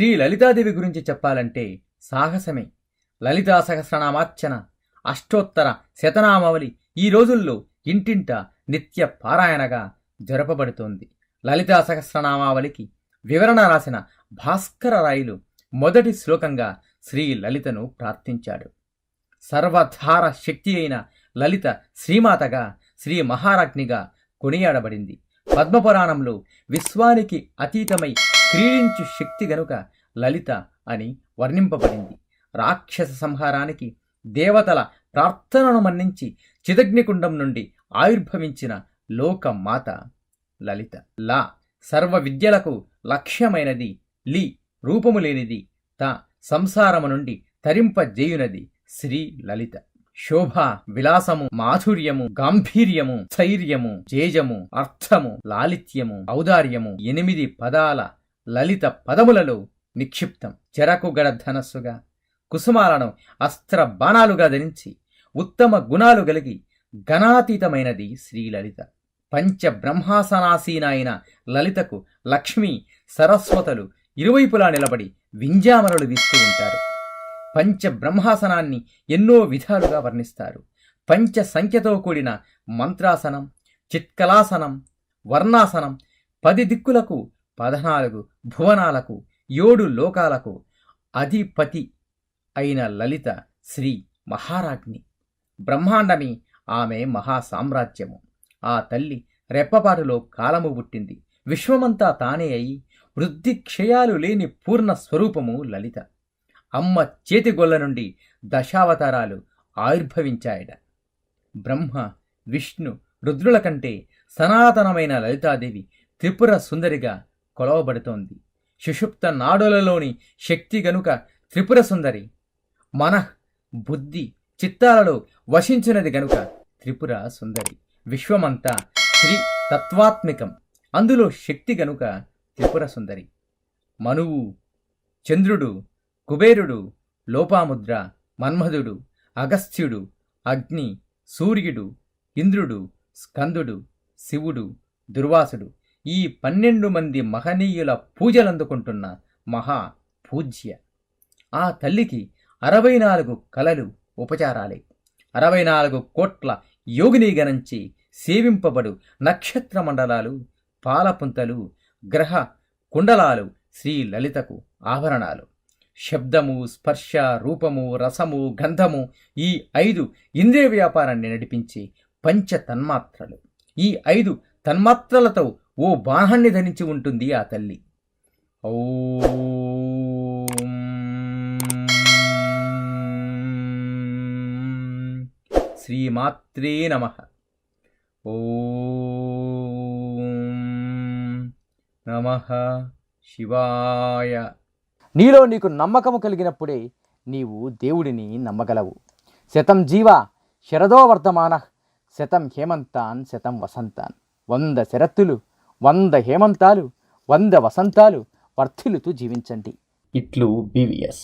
శ్రీ లలితాదేవి గురించి చెప్పాలంటే సాహసమే. లలితా సహస్రనామార్చన, అష్టోత్తర శతనామావళి ఈ రోజుల్లో ఇంటింట నిత్య పారాయణగా జరపబడుతోంది. లలితా సహస్రనామావళికి వివరణ రాసిన భాస్కర రాయలు మొదటి శ్లోకంగా శ్రీ లలితను ప్రార్థించాడు. సర్వధార శక్తి అయిన లలిత శ్రీమాతగా, శ్రీ మహారాజ్ఞిగా కొనియాడబడింది. పద్మపురాణంలో విశ్వానికి అతీతమై క్రీడించు శక్తి గనుక లలిత అని వర్ణింపబడింది. రాక్షస సంహారానికి దేవతల ప్రార్థనను మన్నించి చిదగ్నికుండం నుండి ఆవిర్భవించిన లోకమాత లలిత. లా సర్వ విద్యలకు లక్ష్యమైనది, లి రూపము లేనిది, త సంసారము నుండి తరింపజేయునది శ్రీ లలిత. శోభ, విలాసము, మాధుర్యము, గాంభీర్యము, స్థైర్యము, జేజము, అర్థము, లాలిత్యము, ఔదార్యము 8 పదాల లలిత పదములలో నిక్షిప్తం. చెరకు గడ ధనస్సుగా, కుసుమాలను అస్త్ర బాణాలుగా ధరించి ఉత్తమ గుణాలు కలిగి గణాతీతమైనది శ్రీలలిత. పంచబ్రహ్మాసనాసీన అయిన లలితకు లక్ష్మీ సరస్వతులు ఇరువైపులా నిలబడి వింజామరలు వీస్తూ ఉంటారు. పంచబ్రహ్మాసనాన్ని ఎన్నో విధాలుగా వర్ణిస్తారు. పంచ సంఖ్యతో కూడిన మంత్రాసనం, చిత్కలాసనం, వర్ణాసనం, 10 దిక్కులకు, 14 భువనాలకు, 7 లోకాలకు అధిపతి అయిన లలిత శ్రీ మహారాజ్ఞి. బ్రహ్మాండమే ఆమె మహాసామ్రాజ్యము. ఆ తల్లి రెప్పపాటులో కాలము పుట్టింది. విశ్వమంతా తానే అయి వృద్ధి క్షయాలు లేని పూర్ణ స్వరూపము లలిత. అమ్మ చేతిగొల్ల నుండి దశావతారాలు ఆవిర్భవించాయట. బ్రహ్మ, విష్ణు, రుద్రుల కంటే సనాతనమైన లలితాదేవి త్రిపుర సుందరిగా కొలవబడుతోంది. సుషుప్త నాడులలోని శక్తి గనుక త్రిపుర సుందరి. మనః, బుద్ధి, చిత్తాలలో వశించినది గనుక త్రిపుర సుందరి. విశ్వమంతా త్రి తత్వాత్మికం, అందులో శక్తి గనుక త్రిపుర సుందరి. మనువు, చంద్రుడు, కుబేరుడు, లోపాముద్ర, మన్మధుడు, అగస్త్యుడు, అగ్ని, సూర్యుడు, ఇంద్రుడు, స్కందుడు, శివుడు, దుర్వాసుడు ఈ 12 మంది మహనీయుల పూజలందుకుంటున్న మహా పూజ్య. ఆ తల్లికి 64 కళలు ఉపచారాలే. 64 కోట్ల యోగిని గణంచి సేవింపబడు నక్షత్ర మండలాలు, పాలపుంతలు, గ్రహ కుండలాలు శ్రీ లలితకు ఆభరణాలు. శబ్దము, స్పర్శ, రూపము, రసము, గంధము ఈ 5 ఇంద్రియ వ్యాపారాన్ని నడిపించి పంచ తన్మాత్రలు. ఈ 5 తన్మాత్రలతో ఓ బాణాన్ని ధరించి ఉంటుంది ఆ తల్లి. ఓం శ్రీమాత్రే నమః. ఓం నమః శివాయ. నీలో నీకు నమ్మకము కలిగినప్పుడే నీవు దేవుడిని నమ్మగలవు. శతం జీవ శరదో వర్ధమానః, శతం హేమంతాన్ శతం వసంతాన్. 100 శరత్తులు, 100 హేమంతాలు, 100 వసంతాలు వర్ధిల్లుతూ జీవించండి. ఇట్లు BVS.